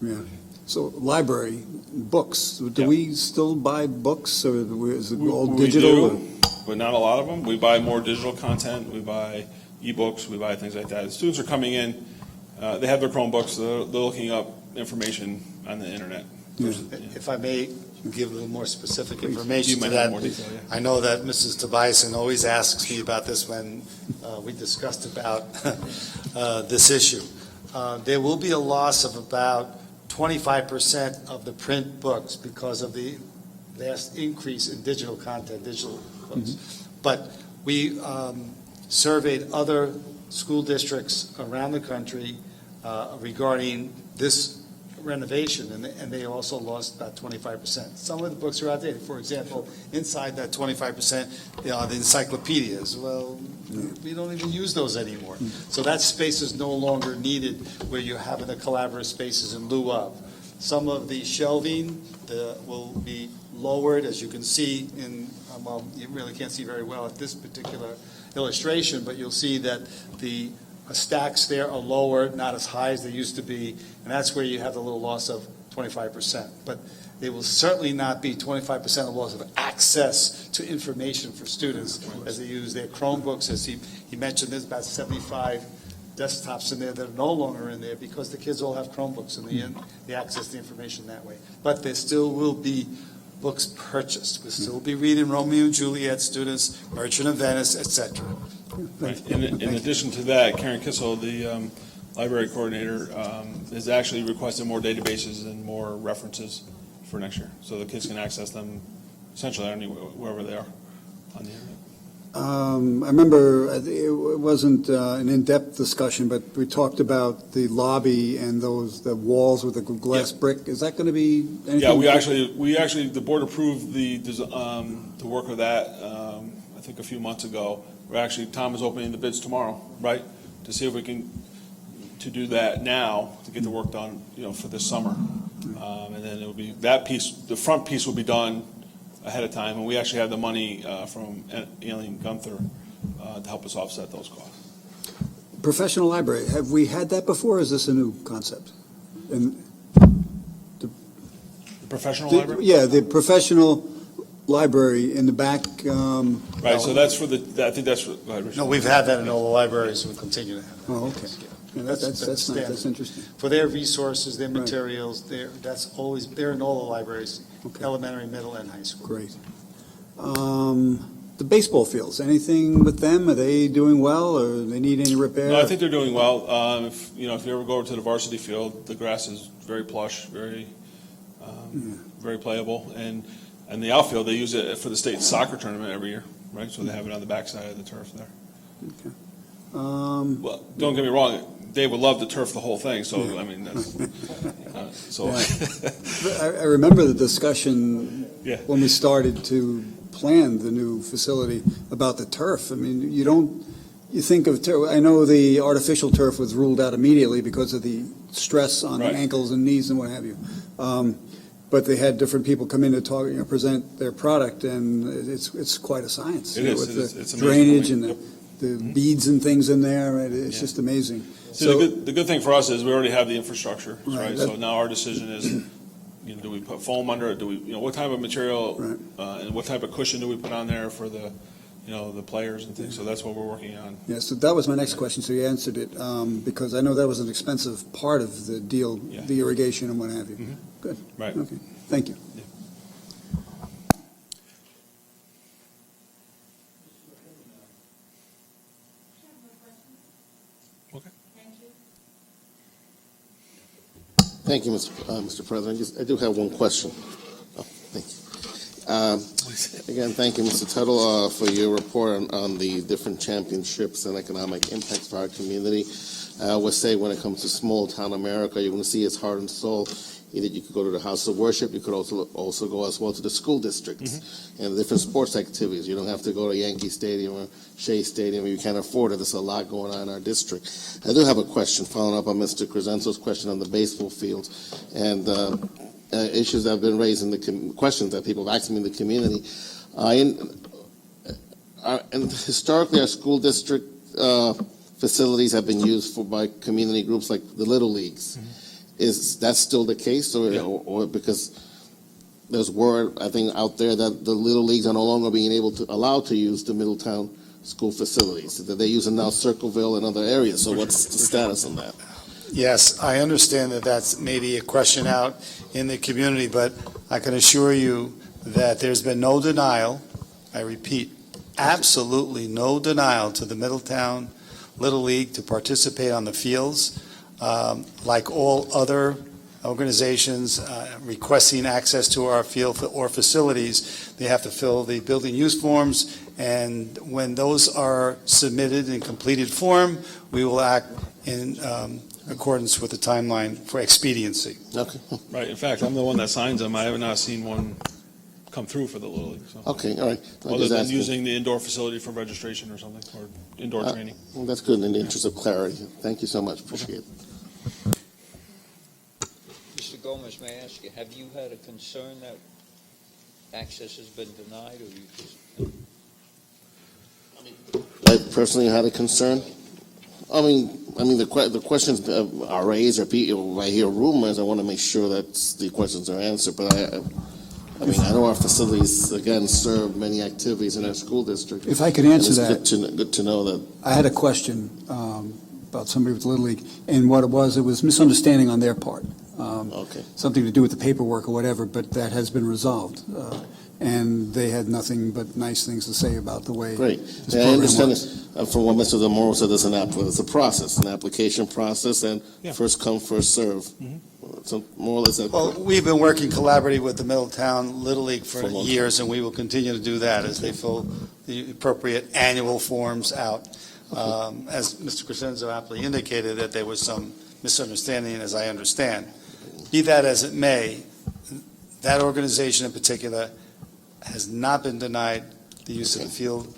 Yeah. So library, books, do Yeah. we still buy books or is it all We digital? do, but not a lot of them. We buy more digital content. We buy ebooks. We buy things like that. The students are coming in. They have their Chromebooks. They're looking up information on the internet. Yeah. If I may give a little more specific You information to might that. have more detail, yeah. I know that Mrs. Tobiasen always asks me about this when we discussed about this issue. There will be a loss of about 25% of the print books because of the vast increase in digital content, digital books. But we surveyed other school districts around the country regarding this renovation, and they also lost about 25%. Some of the books are outdated. For example, inside that 25%, the encyclopedias, well, we don't even use those anymore. So that space is no longer needed where you're having the collaborative spaces in lieu of. Some of the shelving will be lowered, as you can see in, well, you really can't see very well at this particular illustration, but you'll see that the stacks there are lower, not as high as they used to be, and that's where you have the little loss of 25%. But they will certainly not be 25% of loss of access to information for students as they use their Chromebooks. As he mentioned, there's about 75 desktops in there that are no longer in there because the kids all have Chromebooks and they access the information that way. But there still will be books purchased. We'll still be reading Romeo and Juliet, students, Merchant of Venice, etc. Right. In addition to that, Karen Kissel, the library coordinator, has actually requested more databases and more references for next year, so the kids can access them essentially wherever they are on the internet. I remember it wasn't an in-depth discussion, but we talked about the lobby and the walls with the glass brick. Is that going to be anything? Yeah, we actually the board approved the work of that. I think a few months ago. Tom is opening the bids tomorrow, right, to see if we can to do that now to get the work done, for this summer, and then it will be that piece. The front piece will be done ahead of time, and we actually have the money from Aileen Gunther to help us offset those costs. Professional library, have we had that before, or is this a new concept? And The professional library? Yeah, the professional library in the back. Right, so that's for I think that's for, go ahead, Richard. No, we've had that in all the libraries, and we continue to have it. Oh, okay. Yeah, that's nice. That's interesting. For their resources, their Right. materials, they're in all the libraries, Okay. elementary, middle, and high school. Great. The baseball fields, anything with them? Are they doing well, or do they need any repair? No, I think they're doing well. If you ever go over to the varsity field, the grass is very plush, very playable, and the outfield, they use it for the state soccer tournament every year, right? So they have it on the backside of the turf there. Okay. Well, don't get me wrong, Dave would love to turf the whole thing, so, I mean, that's, so. I remember the discussion Yeah. when we started to plan the new facility about the turf. I mean, you think of turf, I know the artificial turf was ruled out immediately because of the stress on the Right. ankles and knees and what have you. But they had different people come in to talk, present their product, and it's quite a science. It you know, is. with It the is. It's amazing. drainage and Yep. the beads and things in there. It's Yeah. just amazing. See, So- the good thing for us is we already have the infrastructure, Right, right? that- So now our decision is, do we put foam under it? Do we, what type of material, Right. and what type of cushion do we put on there for the, the players and things? So that's what we're working on. Yeah, so that was my next question, so you answered it, because I know that was an expensive part of the deal, Yeah. the irrigation and what have you. Mhm. Good. Right. Okay, thank you. Thank you, Mr. President. I do have one question. Oh, thank you. Again, thank you, Mr. Tuttle, for your report on the different championships and economic impacts for our community. I always say when it comes to small town America, you're going to see its heart and soul. Either you could go to the house of worship, you could also go as well to the school districts and the different sports activities. You don't have to go to Yankee Stadium or Shea Stadium if you can't afford it. There's a lot going on in our district. I do have a question following up on Mr. Crescenzo's question on the baseball fields and issues that have been raised in the questions that people have asked me in the community. And historically, our school district facilities have been used by community groups like the Little Leagues. Is that still the case, or because there's word I think out there that the Little Leagues are no longer being allowed to use the Middletown school facilities, that they're using now Circleville and other areas. So what's the status on that? Yes, I understand that that's maybe a question out in the community, but I can assure you that there's been no denial, I repeat, absolutely no denial to the Middletown Little League to participate on the fields. Like all other organizations requesting access to our field or facilities, they have to fill the building use forms, and when those are submitted in completed form, we will act in accordance with the timeline for expediency. Okay. Right. In fact, I'm the one that signs them. I have not seen one come through for the Little League. So. Okay. All right. Other than using the indoor facility for registration or something, or indoor training. Well, that's good in the interest of clarity. Thank you so much. Appreciate it. Mr. Gomez, may I ask you, have you had a concern that access has been denied, or you just? I personally had a concern. I mean, the questions are raised, or people, I hear rumors. I want to make sure that the questions are answered. But I know our facilities again serve many activities in our school district. If I could answer and that. it's good to know that. I had a question about somebody with Little League, and what it was misunderstanding on their part. Okay. Something to do with the paperwork or whatever, but that has been resolved. And they had nothing but nice things to say about the way Great. this Yeah, I program understand works. from what Mr. Zamora said, it's a process, an application process, and Yeah. first come, first serve. So more or less. Well, we've been working collaboratively with the Middletown Little League for For a long years, and we will continue to do that as they fill the appropriate annual forms out. As Mr. Crescenzo aptly indicated, that there was some misunderstanding, as I understand. Be that as it may, that organization in particular has not been denied the use of the field.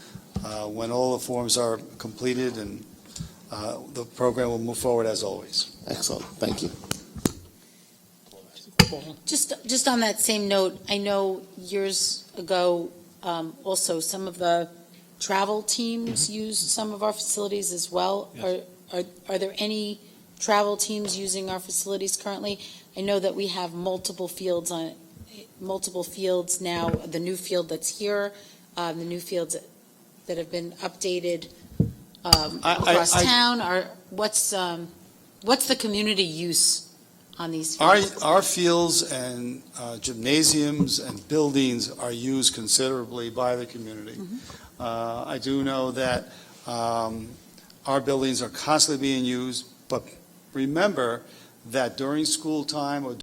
When all the forms are completed, and the program will move forward as always. Excellent. Thank you. Just on that same note, I know years ago, also some of the travel teams used some of our facilities as well. Yes. Are there any travel teams using our facilities currently? I know that we have multiple fields now, the new field that's here, the new fields that have been updated across town. What's the community use on these fields? Our fields and gymnasiums and buildings are used considerably by the community. I do know that our buildings are constantly being used, but remember that during school time, or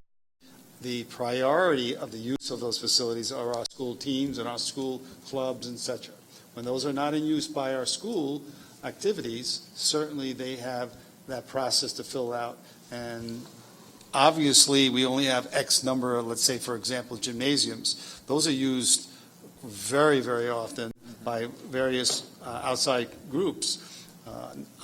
the priority of the use of those facilities are our school teams and our school clubs, etc. When those are not in use by our school activities, certainly they have that process to fill out. And obviously, we only have X number of, let's say, for example, gymnasiums. Those are used very, very often by various outside groups.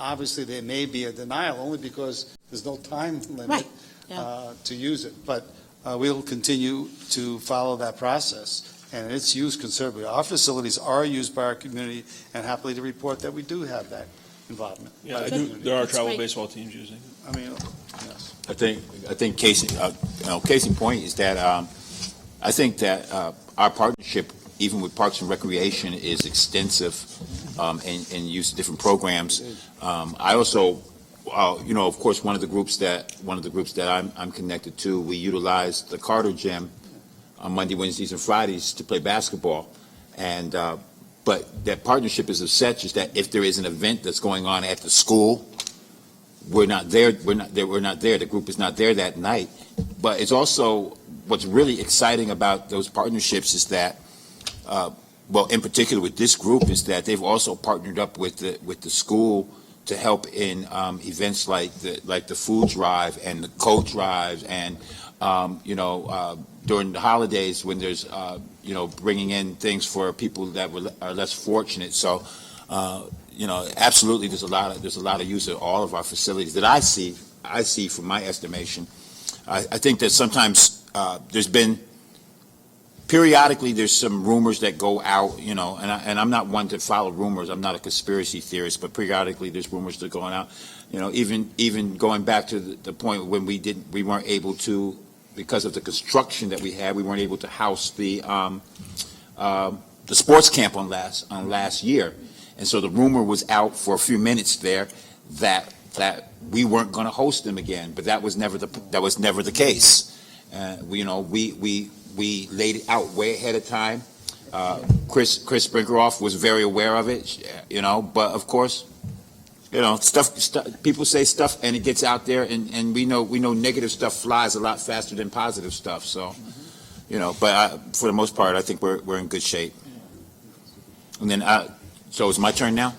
Obviously, there may be a denial only because there's no time limit Right, yeah. to use it. But we'll continue to follow that process, and it's used considerably. Our facilities are used by our community, and happily to report that we do have that involvement. Yeah, by I the do, community. there are That's travel great. baseball teams using it. I mean, yes. I think case in point is that I think that our partnership, even with Parks and Recreation, is extensive and use of different programs. I also, of course, one of the groups that I'm connected to, we utilize the Carter Gym on Monday, Wednesdays, and Fridays to play basketball, and but that partnership is of such is that if there is an event that's going on at the school, we're not there. The group is not there that night. But it's also what's really exciting about those partnerships is that, well, in particular with this group, is that they've also partnered up with the school to help in events like the food drive and the coat drives, and during the holidays when there's bringing in things for people that are less fortunate. So. Absolutely, there's a lot of use of all of our facilities that I see from my estimation. I think that sometimes periodically there's some rumors that go out, and I'm not one to follow rumors. I'm not a conspiracy theorist, but periodically there's rumors that are going out. Even going back to the point when we weren't able to, because of the construction that we had, we weren't able to house the sports camp on last year. And so the rumor was out for a few minutes there that we weren't going to host them again, but that was never the case. We laid it out way ahead of time. Chris Brinkeroff was very aware of it, but of course, stuff people say stuff and it gets out there, and we know negative stuff flies a lot faster than positive stuff. So, but for the most part, I think we're in good shape. And then. So it's my turn now?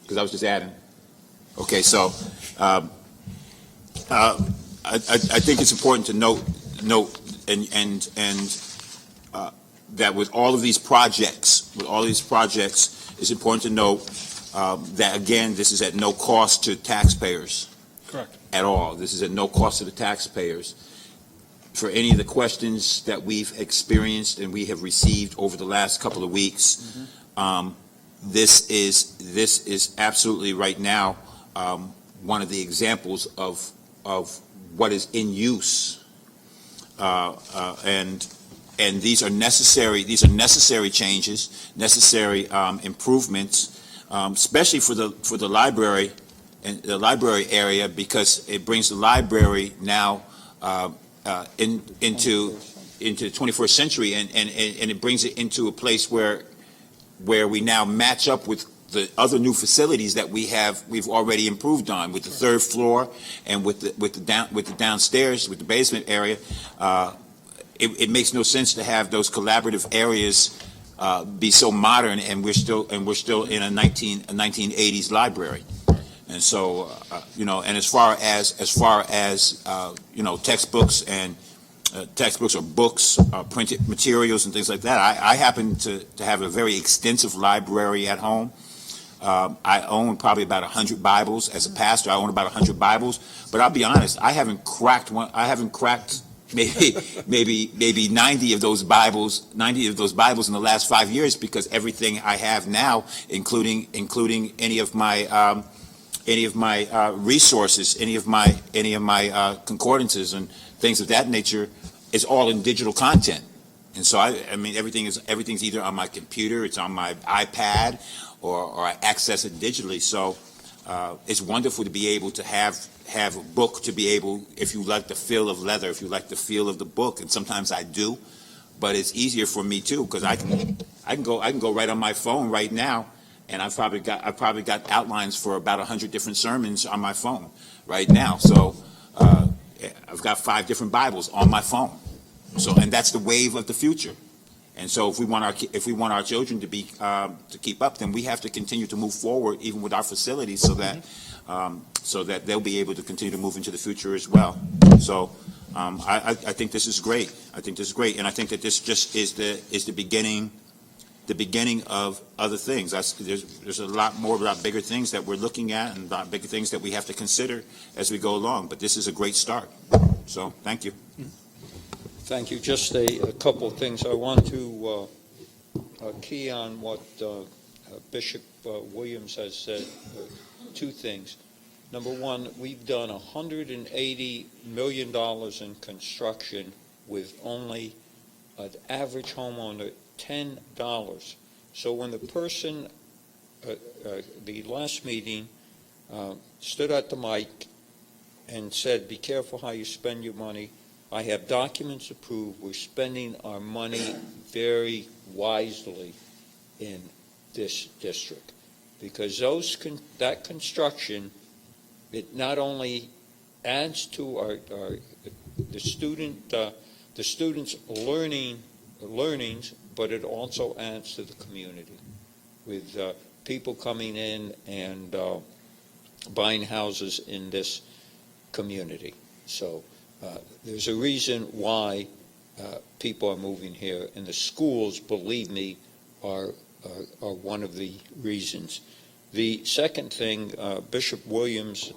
Because I was just adding. Okay, so I think it's important to note that with all of these projects, it's important to note that, again, this is at no cost to taxpayers. Correct. At all. This is at no cost to the taxpayers. For any of the questions that we've experienced and we have received over the last couple of weeks, this is absolutely right now one of the examples of what is in use, and these are necessary changes, necessary improvements, especially for the library and the library area, because it brings the library now into the 21st century, and it brings it into a place where we now match up with the other new facilities that we've already improved on, with the third floor and with the downstairs, with the basement area. It makes no sense to have those collaborative areas be so modern, and we're still in a 1980s library. And so, and as far as textbooks or books, printed materials and things like that, I happen to have a very extensive library at home. I own probably about 100 Bibles. As a pastor, I own about 100 Bibles. But I'll be honest, I haven't cracked maybe 90 of those Bibles in the last 5 years, because everything I have now, including any of my resources, any of my concordances and things of that nature, is all in digital content. And so I mean everything's either on my computer, it's on my iPad, or I access it digitally. So it's wonderful to be able to have a book, to be able, if you like the feel of leather, if you like the feel of the book, and sometimes I do, but it's easier for me too, because I can go right on my phone right now, and I've probably got outlines for about 100 different sermons on my phone right now. So I've got 5 different Bibles on my phone. So, and that's the wave of the future. And so if we want our children to be to keep up, then we have to continue to move forward, even with our facilities, so that they'll be able to continue to move into the future as well. So I think this is great. I think this is great, and I think that this just is the beginning of other things. There's a lot bigger things that we're looking at, and about bigger things that we have to consider as we go along. But this is a great start. So thank you. Thank you. Just a couple of things. I want to key on what Bishop Williams has said. Two things. Number one, we've done $180 million in construction with only an average homeowner $10. So when the person, the last meeting, stood at the mic and said, "Be careful how you spend your money," I have documents to prove we're spending our money very wisely in this district, because that construction, it not only adds to the students' learnings, but it also adds to the community with people coming in and buying houses in this community. So there's a reason why people are moving here, and the schools, believe me, are one of the reasons. The second thing Bishop Williams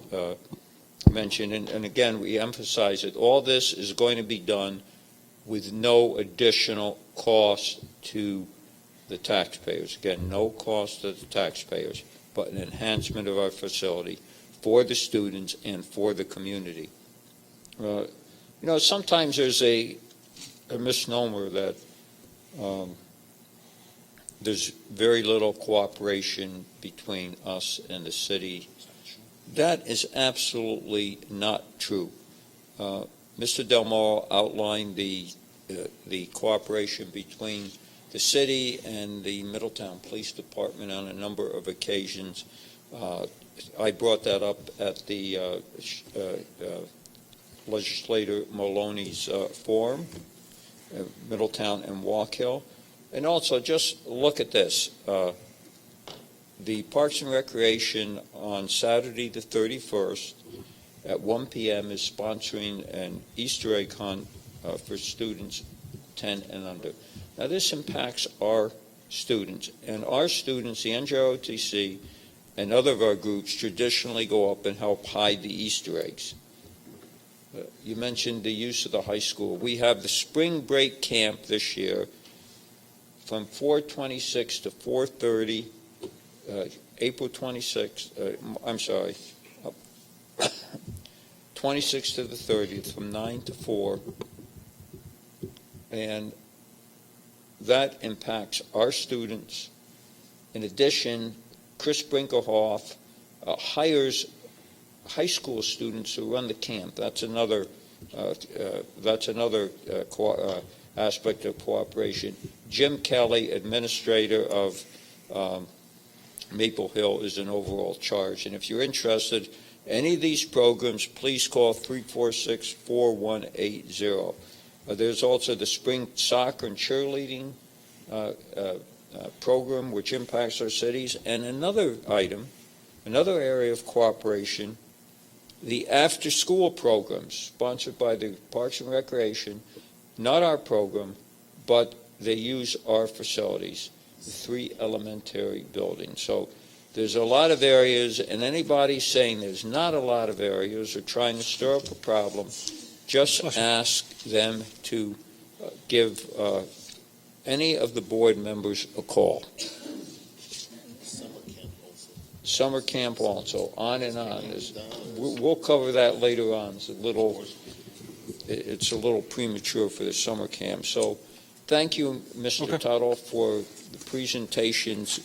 mentioned, and again, we emphasize it, all this is going to be done with no additional cost to the taxpayers. Again, no cost to the taxpayers, but an enhancement of our facility for the students and for the community. Sometimes there's a misnomer that there's very little cooperation between us and the city. That is absolutely not true. Mr. Del Moro outlined the cooperation between the city and the Middletown Police Department on a number of occasions. I brought that up at the Legislator Maloney's forum, Middletown and Walk Hill. And also, just look at this. The Parks and Recreation on Saturday the 31st at 1 p.m. is sponsoring an Easter egg hunt for students 10 and under. Now, this impacts our students, and our students, the NJROTC, and other of our groups traditionally go up and help hide the Easter eggs. You mentioned the use of the high school. We have the spring break camp this year from 4:26 to 4:30, April 26th, 26th to the 30th, from 9 to 4, and that impacts our students. In addition, Chris Brinkerhoff hires high school students who run the camp. That's another aspect of cooperation. Jim Kelly, administrator of Maple Hill, is an overall charge. And if you're interested in any of these programs, please call 346-4180. There's also the spring soccer and cheerleading program, which impacts our cities. And another area of cooperation, the after-school programs sponsored by the Parks and Recreation, not our program, but they use our facilities, the 3 elementary buildings. So there's a lot of areas, and anybody saying there's not a lot of areas or trying to stir up a problem, just ask them to give any of the board members a call. Summer camp also, on and on. We'll cover that later on. It's a little premature for the summer camp. So thank you, Mr. Tuttle, for the presentations.